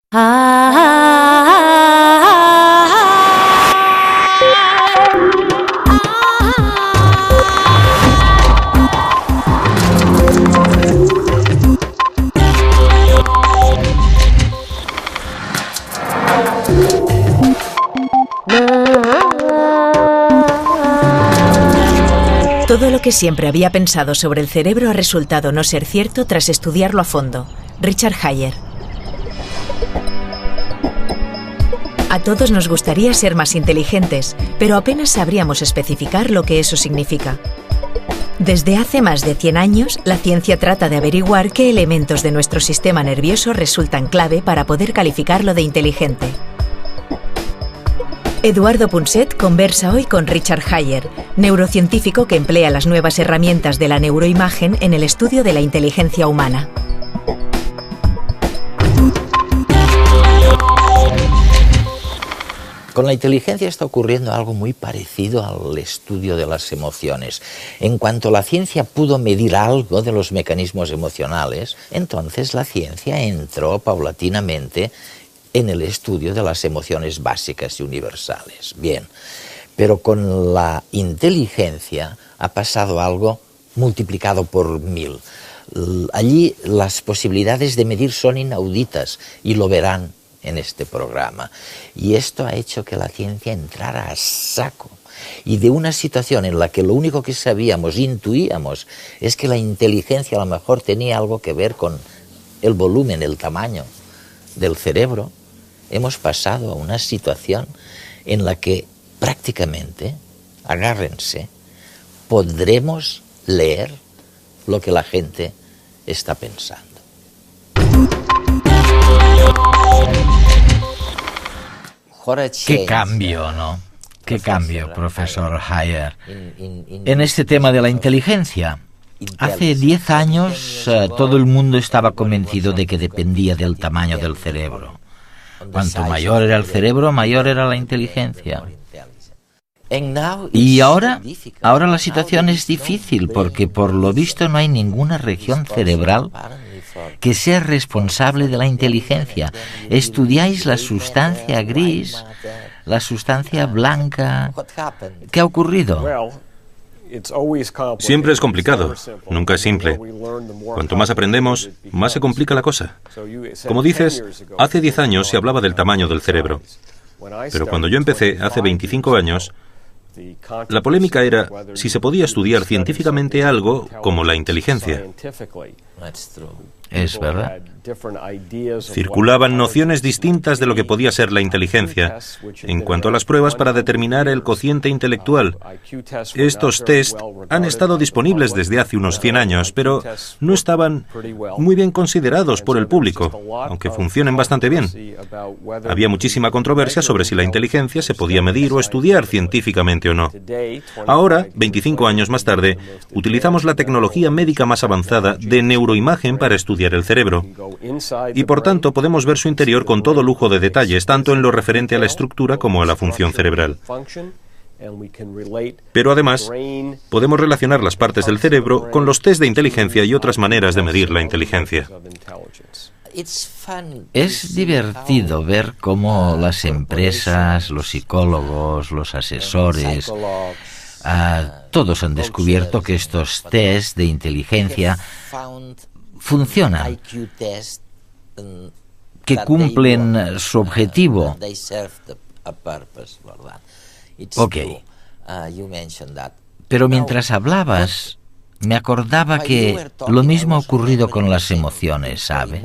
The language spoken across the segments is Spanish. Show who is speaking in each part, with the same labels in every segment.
Speaker 1: Todo lo que siempre había pensado sobre el cerebro ha resultado no ser cierto tras estudiarlo a fondo. Richard Hayer. A todos nos gustaría ser más inteligentes, pero apenas sabríamos especificar lo que eso significa. Desde hace más de 100 años, la ciencia trata de averiguar qué elementos de nuestro sistema nervioso resultan clave para poder calificarlo de inteligente. Eduardo Punset conversa hoy con Richard Hayer, neurocientífico que emplea las nuevas herramientas de la neuroimagen en el estudio de la inteligencia humana.
Speaker 2: Con la inteligencia está ocurriendo algo muy parecido al estudio de las emociones. En cuanto la ciencia pudo medir algo de los mecanismos emocionales, entonces la ciencia entró paulatinamente en el estudio de las emociones básicas y universales. Bien, pero con la inteligencia ha pasado algo multiplicado por 1000. Allí las posibilidades de medir son inauditas y lo verán en este programa. Y esto ha hecho que la ciencia entrara a saco. Y de una situación en la que lo único que sabíamos, intuíamos, es que la inteligencia a lo mejor tenía algo que ver con el volumen, el tamaño del cerebro, hemos pasado a una situación en la que prácticamente, agárrense, podremos leer lo que la gente está pensando.
Speaker 3: Qué cambio, ¿no? Qué cambio, profesor Hayer. En este tema de la inteligencia, hace 10 años todo el mundo estaba convencido de que dependía del tamaño del cerebro. Cuanto mayor era el cerebro, mayor era la inteligencia. Y ahora la situación es difícil porque por lo visto no hay ninguna región cerebral que sea responsable de la inteligencia. Estudiáis la sustancia gris, la sustancia blanca. ¿Qué ha ocurrido?
Speaker 4: Siempre es complicado, nunca es simple. Cuanto más aprendemos, más se complica la cosa. Como dices, hace 10 años se hablaba del tamaño del cerebro. Pero cuando yo empecé, hace 25 años, la polémica era si se podía estudiar científicamente algo como la inteligencia.
Speaker 3: Es verdad.
Speaker 4: Circulaban nociones distintas de lo que podía ser la inteligencia en cuanto a las pruebas para determinar el cociente intelectual. Estos test han estado disponibles desde hace unos 100 años, pero no estaban muy bien considerados por el público, aunque funcionen bastante bien. Había muchísima controversia sobre si la inteligencia se podía medir o estudiar científicamente o no. Ahora, 25 años más tarde, utilizamos la tecnología médica más avanzada de neuroimagen para estudiar el cerebro. Y por tanto podemos ver su interior con todo lujo de detalles, tanto en lo referente a la estructura como a la función cerebral. Pero además, podemos relacionar las partes del cerebro con los test de inteligencia y otras maneras de medir la inteligencia.
Speaker 3: Es divertido ver cómo las empresas, los psicólogos, los asesores, todos han descubierto que estos test de inteligencia funcionan, que cumplen su objetivo. Ok. Pero mientras hablabas, me acordaba que lo mismo ha ocurrido con las emociones, ¿sabes?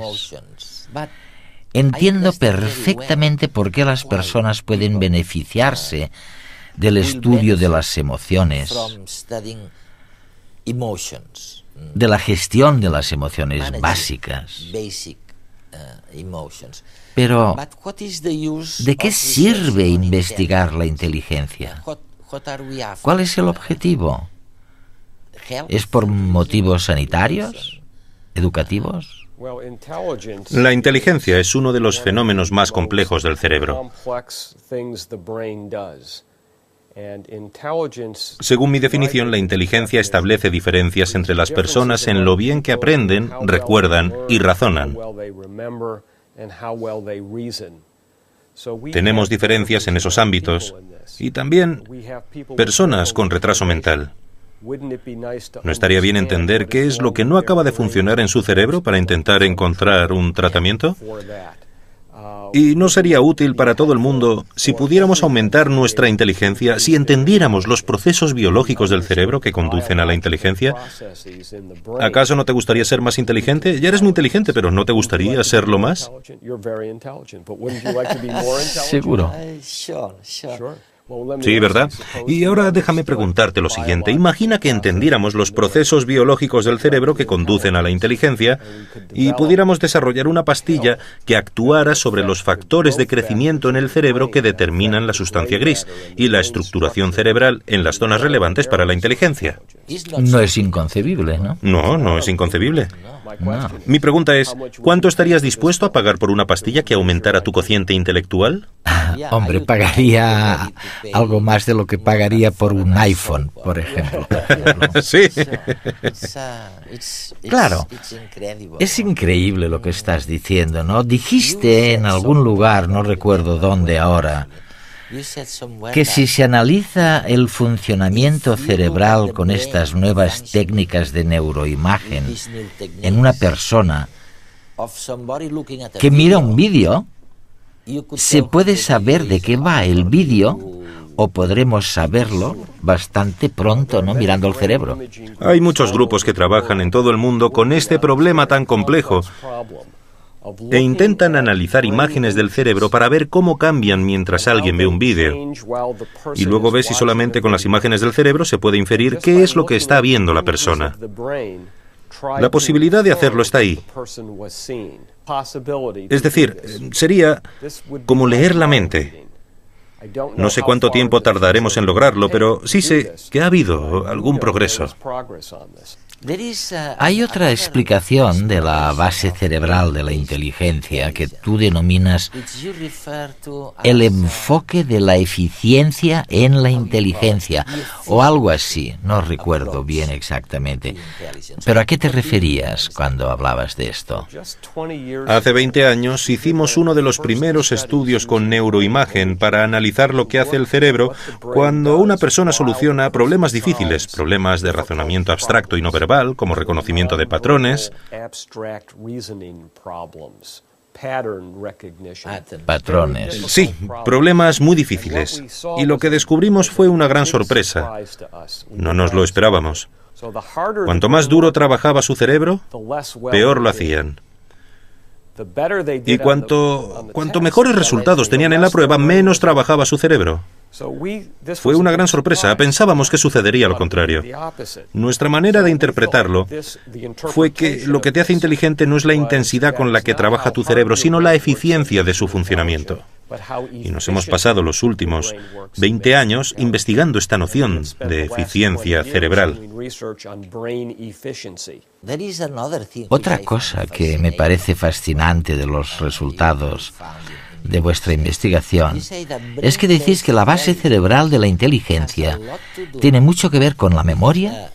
Speaker 3: Entiendo perfectamente por qué las personas pueden beneficiarse del estudio de las emociones, de la gestión de las emociones básicas. Pero, ¿de qué sirve investigar la inteligencia? ¿Cuál es el objetivo? ¿Es por motivos sanitarios? ¿Educativos?
Speaker 4: La inteligencia es uno de los fenómenos más complejos del cerebro. Según mi definición, la inteligencia establece diferencias entre las personas en lo bien que aprenden, recuerdan y razonan. Tenemos diferencias en esos ámbitos y también personas con retraso mental. ¿No estaría bien entender qué es lo que no acaba de funcionar en su cerebro para intentar encontrar un tratamiento? ¿Y no sería útil para todo el mundo si pudiéramos aumentar nuestra inteligencia, si entendiéramos los procesos biológicos del cerebro que conducen a la inteligencia? ¿Acaso no te gustaría ser más inteligente? Ya eres muy inteligente, pero ¿no te gustaría serlo más?
Speaker 3: Seguro.
Speaker 4: Sí, ¿verdad? Y ahora déjame preguntarte lo siguiente. Imagina que entendiéramos los procesos biológicos del cerebro que conducen a la inteligencia y pudiéramos desarrollar una pastilla que actuara sobre los factores de crecimiento en el cerebro que determinan la sustancia gris y la estructuración cerebral en las zonas relevantes para la inteligencia.
Speaker 3: No es inconcebible, ¿no?
Speaker 4: No, no es inconcebible.
Speaker 3: No.
Speaker 4: Mi pregunta es, ¿cuánto estarías dispuesto a pagar por una pastilla que aumentara tu cociente intelectual?
Speaker 3: Hombre, pagaría algo más de lo que pagaría por un iPhone, por ejemplo.
Speaker 4: Sí.
Speaker 3: Claro, es increíble lo que estás diciendo, ¿no? Dijiste en algún lugar, no recuerdo dónde ahora, que si se analiza el funcionamiento cerebral con estas nuevas técnicas de neuroimagen en una persona que mira un vídeo, se puede saber de qué va el vídeo, o podremos saberlo bastante pronto, ¿no? Mirando el cerebro.
Speaker 4: Hay muchos grupos que trabajan en todo el mundo con este problema tan complejo e intentan analizar imágenes del cerebro para ver cómo cambian mientras alguien ve un vídeo. Y luego ve si solamente con las imágenes del cerebro se puede inferir qué es lo que está viendo la persona. La posibilidad de hacerlo está ahí. Es decir, sería como leer la mente. No sé cuánto tiempo tardaremos en lograrlo, pero sí sé que ha habido algún progreso.
Speaker 3: Hay otra explicación de la base cerebral de la inteligencia que tú denominas el enfoque de la eficiencia en la inteligencia, o algo así, no recuerdo bien exactamente. ¿Pero a qué te referías cuando hablabas de esto?
Speaker 4: Hace 20 años hicimos uno de los primeros estudios con neuroimagen para analizar lo que hace el cerebro cuando una persona soluciona problemas difíciles, problemas de razonamiento abstracto y no verbal, como reconocimiento de patrones.
Speaker 3: Patrones.
Speaker 4: Sí, problemas muy difíciles. Y lo que descubrimos fue una gran sorpresa. No nos lo esperábamos. Cuanto más duro trabajaba su cerebro, peor lo hacían. Y cuanto mejores resultados tenían en la prueba, menos trabajaba su cerebro. Fue una gran sorpresa. Pensábamos que sucedería lo contrario. Nuestra manera de interpretarlo fue que lo que te hace inteligente no es la intensidad con la que trabaja tu cerebro, sino la eficiencia de su funcionamiento. Y nos hemos pasado los últimos 20 años investigando esta noción de eficiencia cerebral.
Speaker 3: Otra cosa que me parece fascinante de los resultados de vuestra investigación es que decís que la base cerebral de la inteligencia tiene mucho que ver con la memoria,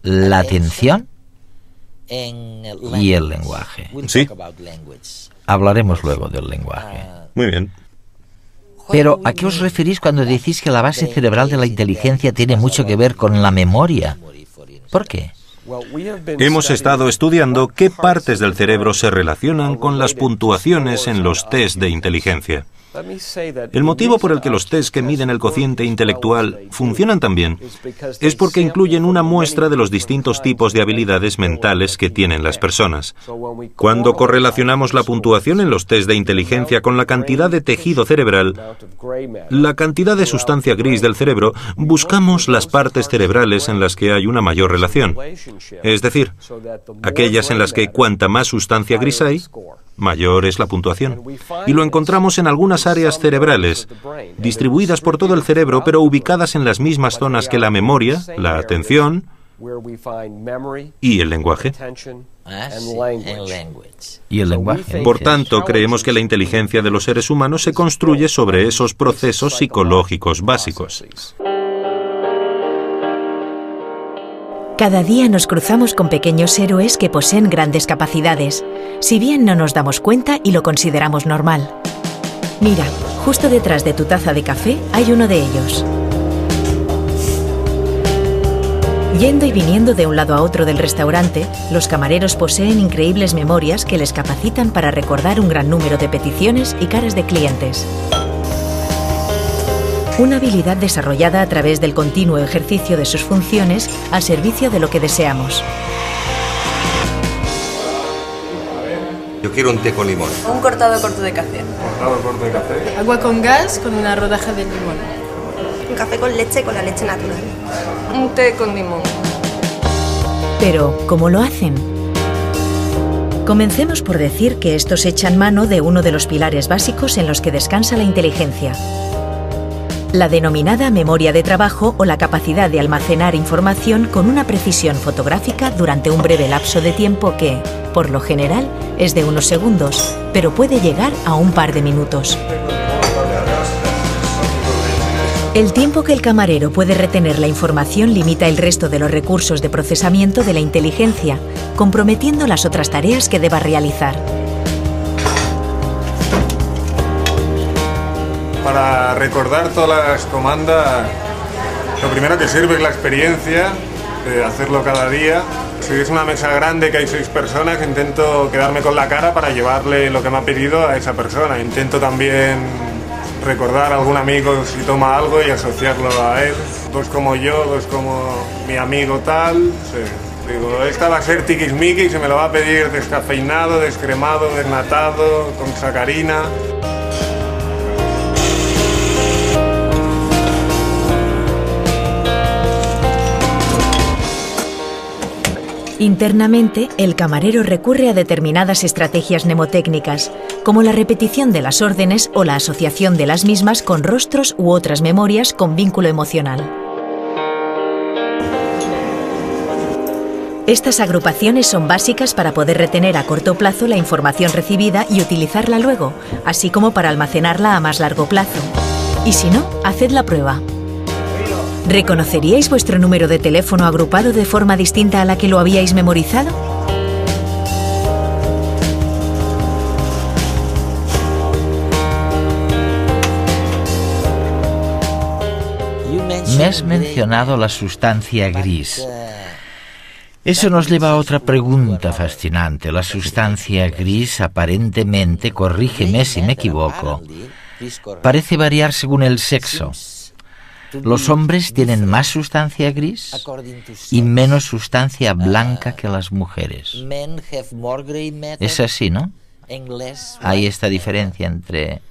Speaker 3: la atención y el lenguaje.
Speaker 4: Sí.
Speaker 3: Hablaremos luego del lenguaje.
Speaker 4: Muy bien.
Speaker 3: Pero, ¿a qué os referís cuando decís que la base cerebral de la inteligencia tiene mucho que ver con la memoria? ¿Por qué?
Speaker 4: Hemos estado estudiando qué partes del cerebro se relacionan con las puntuaciones en los test de inteligencia. El motivo por el que los test que miden el cociente intelectual funcionan tan bien es porque incluyen una muestra de los distintos tipos de habilidades mentales que tienen las personas. Cuando correlacionamos la puntuación en los test de inteligencia con la cantidad de tejido cerebral, la cantidad de sustancia gris del cerebro, buscamos las partes cerebrales en las que hay una mayor relación. Es decir, aquellas en las que cuanta más sustancia gris hay, mayor es la puntuación. Y lo encontramos en algunas áreas cerebrales, distribuidas por todo el cerebro, pero ubicadas en las mismas zonas que la memoria, la atención y el lenguaje.
Speaker 3: ¿Y el lenguaje?
Speaker 4: Por tanto, creemos que la inteligencia de los seres humanos se construye sobre esos procesos psicológicos básicos.
Speaker 1: Cada día nos cruzamos con pequeños héroes que poseen grandes capacidades, si bien no nos damos cuenta y lo consideramos normal. Mira, justo detrás de tu taza de café hay uno de ellos. Yendo y viniendo de un lado a otro del restaurante, los camareros poseen increíbles memorias que les capacitan para recordar un gran número de peticiones y caras de clientes. Una habilidad desarrollada a través del continuo ejercicio de sus funciones al servicio de lo que deseamos.
Speaker 5: Yo quiero un té con limón.
Speaker 6: Un cortado corto de café.
Speaker 5: Cortado corto de café.
Speaker 6: Agua con gas con una rodaja de limón.
Speaker 7: Un café con leche la leche natural.
Speaker 6: Un té con limón.
Speaker 1: Pero, ¿cómo lo hacen? Comencemos por decir que estos echan mano de uno de los pilares básicos en los que descansa la inteligencia. La denominada memoria de trabajo o la capacidad de almacenar información con una precisión fotográfica durante un breve lapso de tiempo que, por lo general, es de unos segundos, pero puede llegar a un par de minutos. El tiempo que el camarero puede retener la información limita el resto de los recursos de procesamiento de la inteligencia, comprometiendo las otras tareas que deba realizar.
Speaker 5: Para recordar todas las comandas, lo primero que sirve es la experiencia de hacerlo cada día. Si es una mesa grande que hay 6 personas, intento quedarme con la cara para llevarle lo que me ha pedido a esa persona. Intento también recordar a algún amigo si toma algo y asociarlo a él. Dos como yo, dos como mi amigo tal. Sí. Digo, esta va a ser tiquismiquis y se me lo va a pedir descafeinado, descremado, desnatado, con sacarina.
Speaker 1: Internamente, el camarero recurre a determinadas estrategias mnemotécnicas, como la repetición de las órdenes o la asociación de las mismas con rostros u otras memorias con vínculo emocional. Estas agrupaciones son básicas para poder retener a corto plazo la información recibida y utilizarla luego, así como para almacenarla a más largo plazo. Y si no, haced la prueba. ¿Reconoceríais vuestro número de teléfono agrupado de forma distinta a la que lo habíais memorizado?
Speaker 3: Me has mencionado la sustancia gris. Eso nos lleva a otra pregunta fascinante. La sustancia gris aparentemente, corrígeme si me equivoco, parece variar según el sexo. Los hombres tienen más sustancia gris y menos sustancia blanca que las mujeres. Es así, ¿no? Hay esta diferencia entre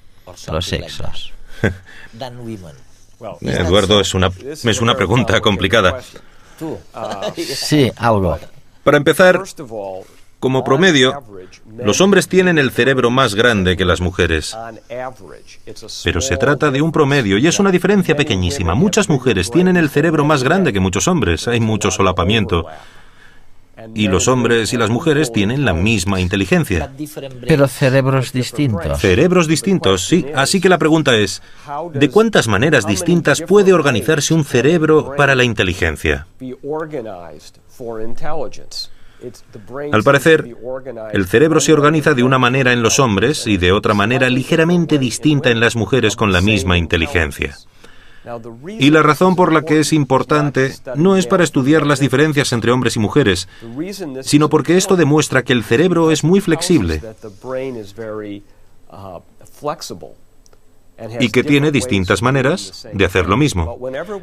Speaker 3: los sexos.
Speaker 4: Eduardo, es una pregunta complicada.
Speaker 3: Sí, algo.
Speaker 4: Para empezar, como promedio, los hombres tienen el cerebro más grande que las mujeres. Pero se trata de un promedio y es una diferencia pequeñísima. Muchas mujeres tienen el cerebro más grande que muchos hombres. Hay mucho solapamiento. Y los hombres y las mujeres tienen la misma inteligencia.
Speaker 3: Pero cerebros distintos.
Speaker 4: Cerebros distintos, sí. Así que la pregunta es, ¿de cuántas maneras distintas puede organizarse un cerebro para la inteligencia? Al parecer, el cerebro se organiza de una manera en los hombres y de otra manera ligeramente distinta en las mujeres con la misma inteligencia. Y la razón por la que es importante no es para estudiar las diferencias entre hombres y mujeres, sino porque esto demuestra que el cerebro es muy flexible y que tiene distintas maneras de hacer lo mismo.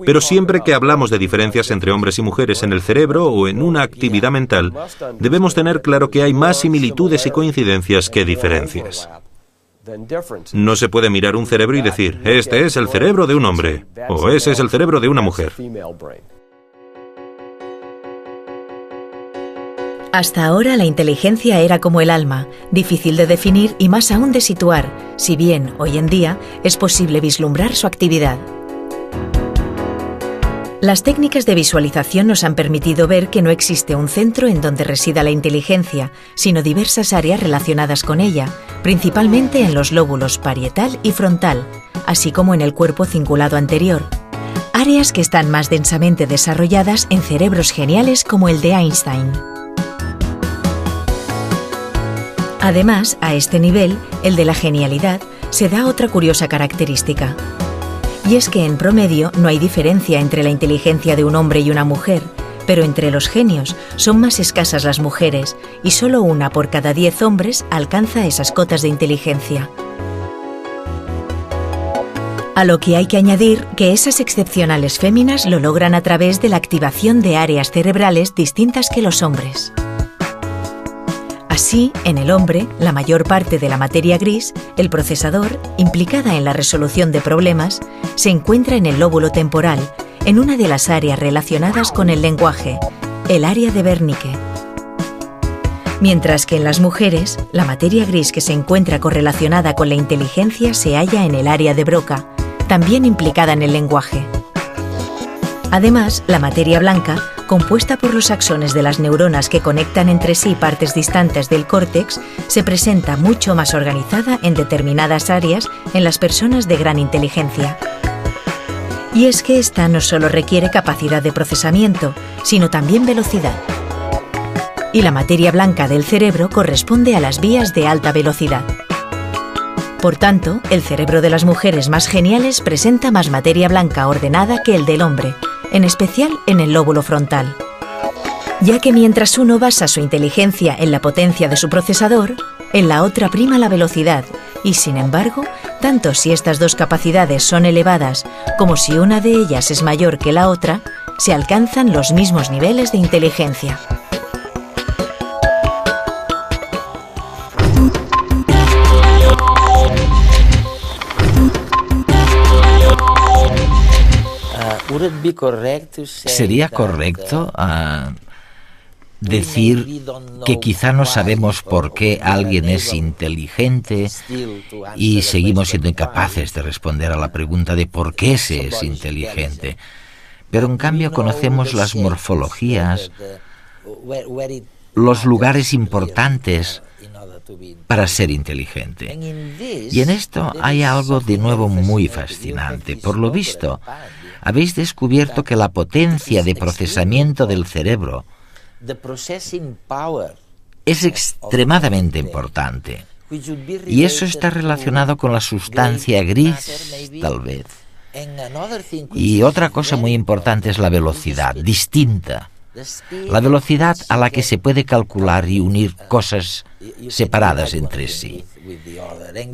Speaker 4: Pero siempre que hablamos de diferencias entre hombres y mujeres en el cerebro o en una actividad mental, debemos tener claro que hay más similitudes y coincidencias que diferencias. No se puede mirar un cerebro y decir, este es el cerebro de un hombre, o ese es el cerebro de una mujer.
Speaker 1: Hasta ahora la inteligencia era como el alma, difícil de definir y más aún de situar, si bien, hoy en día, es posible vislumbrar su actividad. Las técnicas de visualización nos han permitido ver que no existe un centro en donde resida la inteligencia, sino diversas áreas relacionadas con ella, principalmente en los lóbulos parietal y frontal, así como en el cuerpo cingulado anterior. áreas que están más densamente desarrolladas en cerebros geniales como el de Einstein. Además, a este nivel, el de la genialidad, se da otra curiosa característica. Y es que en promedio no hay diferencia entre la inteligencia de un hombre y una mujer, pero entre los genios son más escasas las mujeres y solo 1 por cada 10 hombres alcanza esas cotas de inteligencia. A lo que hay que añadir que esas excepcionales féminas lo logran a través de la activación de áreas cerebrales distintas que los hombres. Así, en el hombre, la mayor parte de la materia gris, el procesador, implicada en la resolución de problemas, se encuentra en el lóbulo temporal, en una de las áreas relacionadas con el lenguaje, el área de Wernicke. Mientras que en las mujeres, la materia gris que se encuentra correlacionada con la inteligencia se halla en el área de Broca, también implicada en el lenguaje. Además, la materia blanca, compuesta por los axones de las neuronas que conectan entre sí partes distantes del córtex, se presenta mucho más organizada en determinadas áreas en las personas de gran inteligencia. Y es que esta no solo requiere capacidad de procesamiento, sino también velocidad. Y la materia blanca del cerebro corresponde a las vías de alta velocidad. Por tanto, el cerebro de las mujeres más geniales presenta más materia blanca ordenada que el del hombre, en especial en el lóbulo frontal. Ya que mientras uno basa su inteligencia en la potencia de su procesador, en la otra prima la velocidad, y sin embargo, tanto si estas dos capacidades son elevadas como si una de ellas es mayor que la otra, se alcanzan los mismos niveles de inteligencia.
Speaker 3: ¿Sería correcto decir que quizá no sabemos por qué alguien es inteligente y seguimos siendo incapaces de responder a la pregunta de por qué se es inteligente? Pero en cambio conocemos las morfologías, los lugares importantes para ser inteligente. Y en esto hay algo de nuevo muy fascinante. Por lo visto, habéis descubierto que la potencia de procesamiento del cerebro es extremadamente importante. Y eso está relacionado con la sustancia gris, tal vez. Y otra cosa muy importante es la velocidad, distinta. La velocidad a la que se puede calcular y unir cosas separadas entre sí.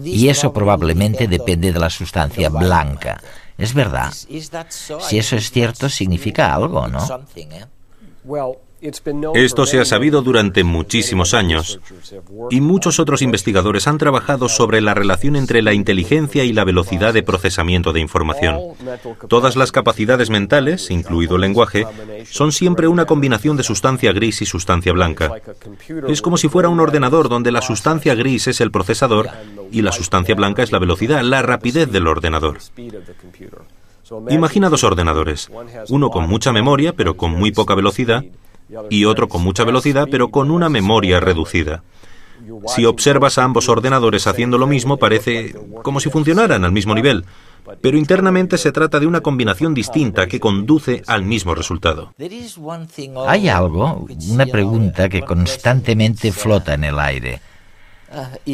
Speaker 3: Y eso probablemente depende de la sustancia blanca. Es verdad. Si eso es cierto, significa algo, ¿no?
Speaker 4: Esto se ha sabido durante muchísimos años y muchos otros investigadores han trabajado sobre la relación entre la inteligencia y la velocidad de procesamiento de información. Todas las capacidades mentales, incluido el lenguaje, son siempre una combinación de sustancia gris y sustancia blanca. Es como si fuera un ordenador donde la sustancia gris es el procesador y la sustancia blanca es la velocidad, la rapidez del ordenador. Imagina 2 ordenadores, uno con mucha memoria pero con muy poca velocidad, y otro con mucha velocidad, pero con una memoria reducida. Si observas a ambos ordenadores haciendo lo mismo, parece como si funcionaran al mismo nivel, pero internamente se trata de una combinación distinta que conduce al mismo resultado.
Speaker 3: Hay algo, una pregunta que constantemente flota en el aire.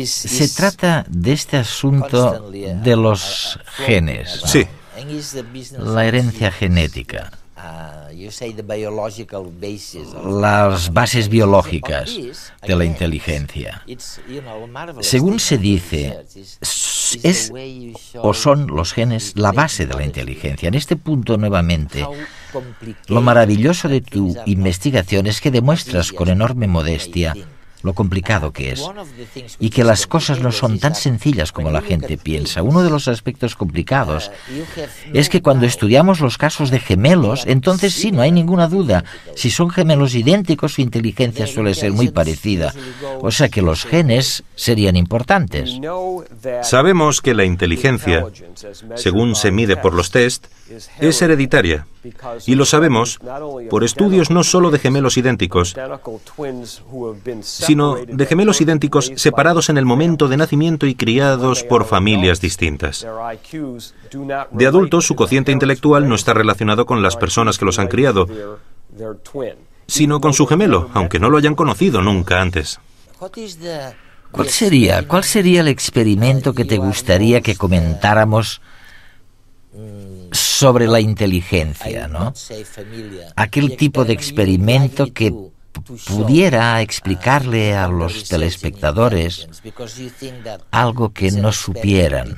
Speaker 3: Se trata de este asunto de los genes.
Speaker 4: Sí.
Speaker 3: La herencia genética. Las bases biológicas de la inteligencia. Según se dice, es o son los genes la base de la inteligencia. En este punto, nuevamente, lo maravilloso de tu investigación es que demuestras con enorme modestia lo complicado que es, y que las cosas no son tan sencillas como la gente piensa. Uno de los aspectos complicados es que cuando estudiamos los casos de gemelos, entonces sí, no hay ninguna duda. Si son gemelos idénticos, su inteligencia suele ser muy parecida. O sea que los genes serían importantes.
Speaker 4: Sabemos que la inteligencia, según se mide por los test, es hereditaria. Y lo sabemos por estudios no solo de gemelos idénticos, sino sino de gemelos idénticos separados en el momento de nacimiento y criados por familias distintas. De adultos, su cociente intelectual no está relacionado con las personas que los han criado, sino con su gemelo, aunque no lo hayan conocido nunca antes.
Speaker 3: ¿Cuál sería el experimento que te gustaría que comentáramos sobre la inteligencia, ¿no? Aquel tipo de experimento que pudiera explicarle a los telespectadores algo que no supieran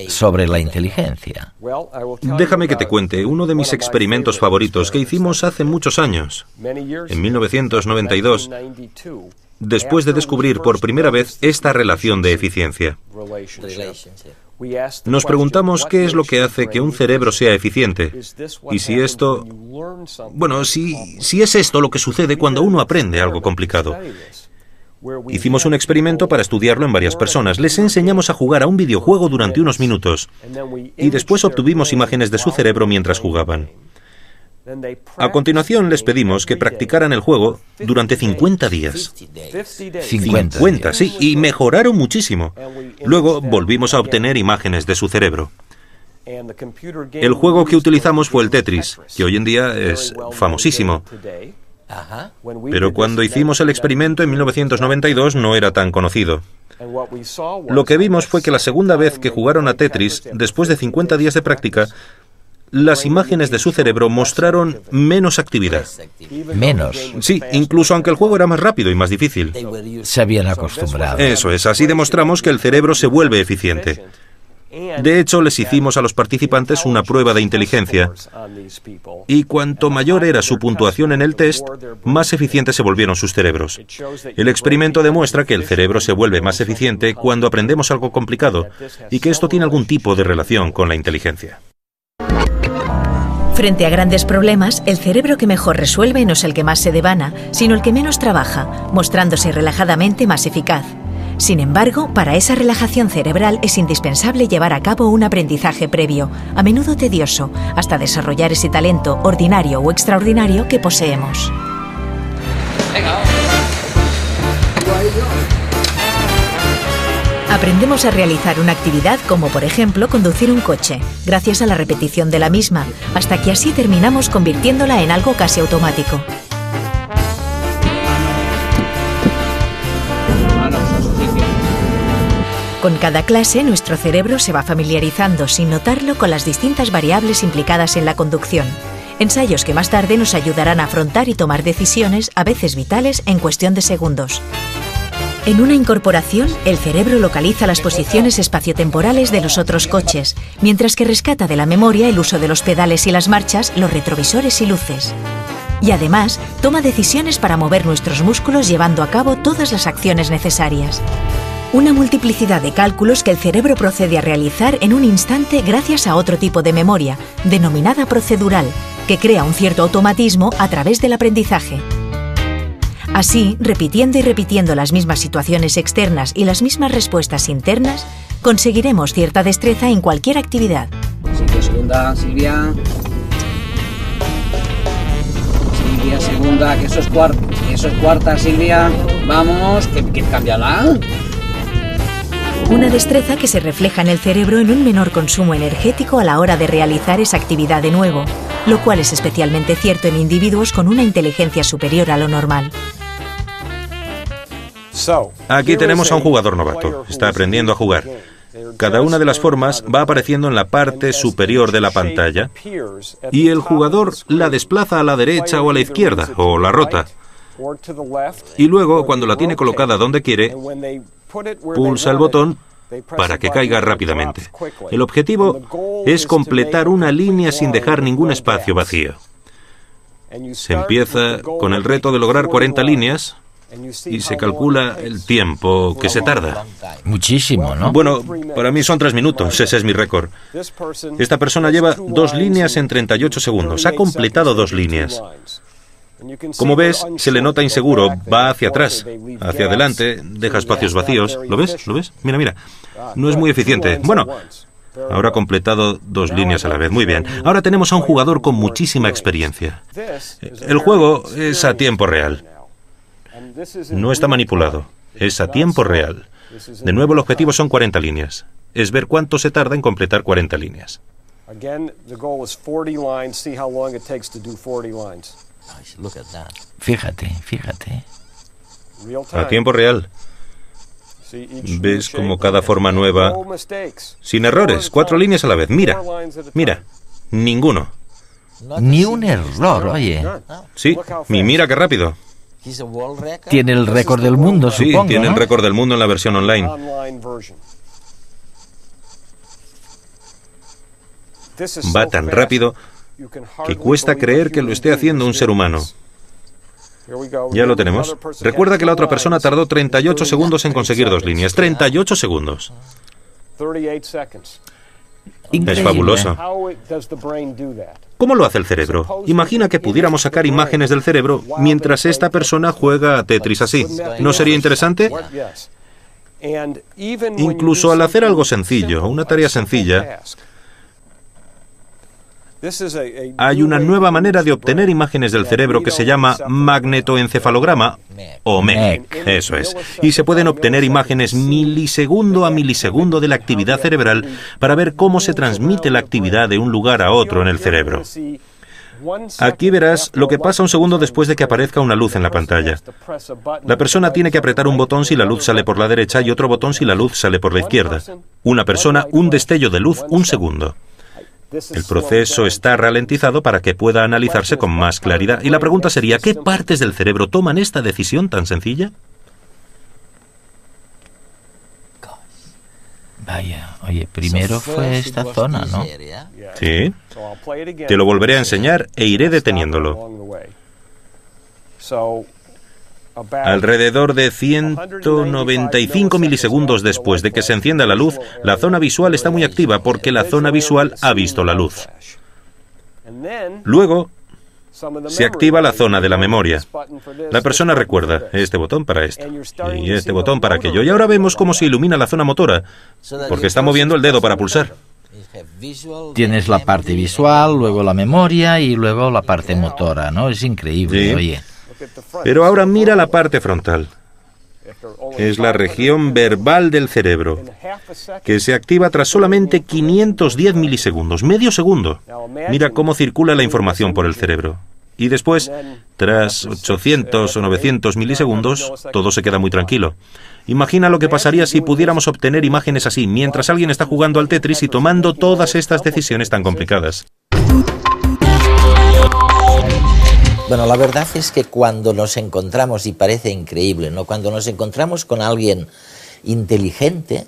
Speaker 3: sobre la inteligencia.
Speaker 4: Déjame que te cuente uno de mis experimentos favoritos que hicimos hace muchos años. En 1992, después de descubrir por primera vez esta relación de eficiencia. Nos preguntamos qué es lo que hace que un cerebro sea eficiente y si esto... Bueno, si es esto lo que sucede cuando uno aprende algo complicado. Hicimos un experimento para estudiarlo en varias personas. Les enseñamos a jugar a un videojuego durante unos minutos y después obtuvimos imágenes de su cerebro mientras jugaban. A continuación les pedimos que practicaran el juego durante 50 días. 50, sí, y mejoraron muchísimo. Luego volvimos a obtener imágenes de su cerebro. El juego que utilizamos fue el Tetris, que hoy en día es famosísimo. Pero cuando hicimos el experimento en 1992 no era tan conocido. Lo que vimos fue que la segunda vez que jugaron a Tetris, después de 50 días de práctica, las imágenes de su cerebro mostraron menos actividad.
Speaker 3: ¿Menos?
Speaker 4: Sí, incluso aunque el juego era más rápido y más difícil.
Speaker 3: Se habían acostumbrado.
Speaker 4: Eso es, así demostramos que el cerebro se vuelve eficiente. De hecho, les hicimos a los participantes una prueba de inteligencia. Y cuanto mayor era su puntuación en el test, más eficientes se volvieron sus cerebros. El experimento demuestra que el cerebro se vuelve más eficiente cuando aprendemos algo complicado y que esto tiene algún tipo de relación con la inteligencia.
Speaker 1: Frente a grandes problemas, el cerebro que mejor resuelve no es el que más se devana, sino el que menos trabaja, mostrándose relajadamente más eficaz. Sin embargo, para esa relajación cerebral es indispensable llevar a cabo un aprendizaje previo, a menudo tedioso, hasta desarrollar ese talento ordinario o extraordinario que poseemos. Aprendemos a realizar una actividad como, por ejemplo, conducir un coche, gracias a la repetición de la misma, hasta que así terminamos convirtiéndola en algo casi automático. Con cada clase, nuestro cerebro se va familiarizando, sin notarlo, con las distintas variables implicadas en la conducción. Ensayos que más tarde nos ayudarán a afrontar y tomar decisiones, a veces vitales, en cuestión de segundos. En una incorporación, el cerebro localiza las posiciones espaciotemporales de los otros coches, mientras que rescata de la memoria el uso de los pedales y las marchas, los retrovisores y luces. Y además, toma decisiones para mover nuestros músculos llevando a cabo todas las acciones necesarias. Una multiplicidad de cálculos que el cerebro procede a realizar en un instante gracias a otro tipo de memoria, denominada procedural, que crea un cierto automatismo a través del aprendizaje. Así, repitiendo y repitiendo las mismas situaciones externas y las mismas respuestas internas, conseguiremos cierta destreza en cualquier actividad.
Speaker 8: Segunda, Silvia. Silvia, segunda, que eso es cuarta, Silvia. Vamos, que cámbiala.
Speaker 1: Una destreza que se refleja en el cerebro en un menor consumo energético a la hora de realizar esa actividad de nuevo, lo cual es especialmente cierto en individuos con una inteligencia superior a lo normal.
Speaker 4: Aquí tenemos a un jugador novato. Está aprendiendo a jugar. Cada una de las formas va apareciendo en la parte superior de la pantalla y el jugador la desplaza a la derecha o a la izquierda, o la rota. Y luego, cuando la tiene colocada donde quiere, pulsa el botón para que caiga rápidamente. El objetivo es completar una línea sin dejar ningún espacio vacío. Se empieza con el reto de lograr 40 líneas y se calcula el tiempo que se tarda.
Speaker 3: Muchísimo, ¿no?
Speaker 4: Bueno, para mí son 3 minutos, ese es mi récord. Esta persona lleva 2 líneas en 38 segundos. Ha completado 2 líneas. Como ves, se le nota inseguro, va hacia atrás, hacia adelante, deja espacios vacíos. ¿Lo ves? ¿Lo ves? Mira, mira. No es muy eficiente. Bueno, Ahora ha completado 2 líneas a la vez. Muy bien. Ahora tenemos a un jugador con muchísima experiencia. El juego es a tiempo real. No está manipulado. Es a tiempo real. De nuevo, el objetivo son 40 líneas. Es ver cuánto se tarda en completar 40 líneas.
Speaker 3: Fíjate.
Speaker 4: A tiempo real. ¿Ves como cada forma nueva? Sin errores, 4 líneas a la vez. Mira. Ninguno.
Speaker 3: Ni un error, oye.
Speaker 4: Sí, y mira qué rápido.
Speaker 3: Tiene el récord del mundo, supongo,
Speaker 4: Sí, tiene el récord del mundo en la versión online. Va tan rápido que cuesta creer que lo esté haciendo un ser humano. Ya lo tenemos. Recuerda que la otra persona tardó 38 segundos en conseguir 2 líneas. 38 segundos.
Speaker 3: Increíble.
Speaker 4: Es fabuloso. ¿Cómo lo hace el cerebro? Imagina que pudiéramos sacar imágenes del cerebro mientras esta persona juega a Tetris así. ¿No sería interesante? Incluso al hacer algo sencillo, una tarea sencilla, hay una nueva manera de obtener imágenes del cerebro que se llama magnetoencefalograma o MEC. Eso es. Y se pueden obtener imágenes milisegundo a milisegundo de la actividad cerebral para ver cómo se transmite la actividad de un lugar a otro en el cerebro. Aquí verás lo que pasa un segundo después de que aparezca una luz en la pantalla. La persona tiene que apretar un botón si la luz sale por la derecha y otro botón si la luz sale por la izquierda. Una persona, un destello de luz, un segundo. El proceso está ralentizado para que pueda analizarse con más claridad. Y la pregunta sería, ¿qué partes del cerebro toman esta decisión tan sencilla?
Speaker 3: Vaya, oye, primero fue esta zona, ¿no?
Speaker 4: Sí. Te lo volveré a enseñar e iré deteniéndolo. Alrededor de 195 milisegundos después de que se encienda la luz, la zona visual está muy activa porque la zona visual ha visto la luz. Luego, se activa la zona de la memoria. La persona recuerda este botón para esto y este botón para aquello. Y ahora vemos cómo se ilumina la zona motora, porque está moviendo el dedo para pulsar.
Speaker 3: Tienes la parte visual, luego la memoria y luego la parte motora, ¿no? Es increíble,
Speaker 4: Sí.
Speaker 3: oye.
Speaker 4: Pero ahora mira la parte frontal. Es la región verbal del cerebro, que se activa tras solamente 510 milisegundos, medio segundo. Mira cómo circula la información por el cerebro. Y después, tras 800 o 900 milisegundos, todo se queda muy tranquilo. Imagina lo que pasaría si pudiéramos obtener imágenes así, mientras alguien está jugando al Tetris y tomando todas estas decisiones tan complicadas.
Speaker 2: Bueno, la verdad es que cuando nos encontramos, y parece increíble, ¿no? Cuando nos encontramos con alguien inteligente,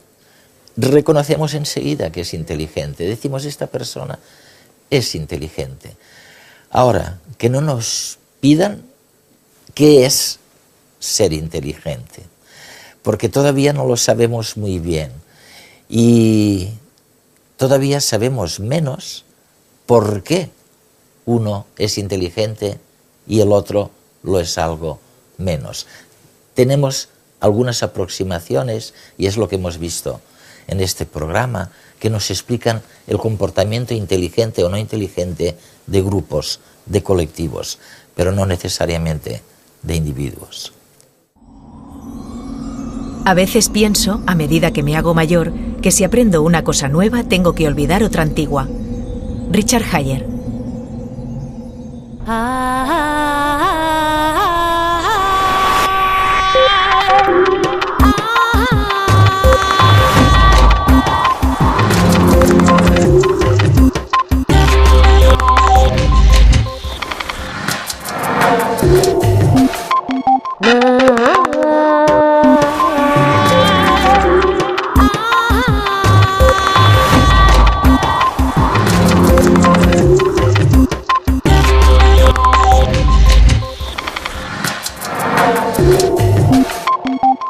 Speaker 2: reconocemos enseguida que es inteligente. Decimos, esta persona es inteligente. Ahora, que no nos pidan qué es ser inteligente, porque todavía no lo sabemos muy bien y todavía sabemos menos por qué uno es inteligente y el otro lo es algo menos. Tenemos algunas aproximaciones, y es lo que hemos visto en este programa, que nos explican el comportamiento inteligente o no inteligente de grupos, de colectivos, pero no necesariamente de individuos.
Speaker 1: A veces pienso, a medida que me hago mayor, que si aprendo una cosa nueva tengo que olvidar otra antigua. Richard Hayer.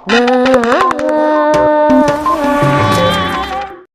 Speaker 9: No.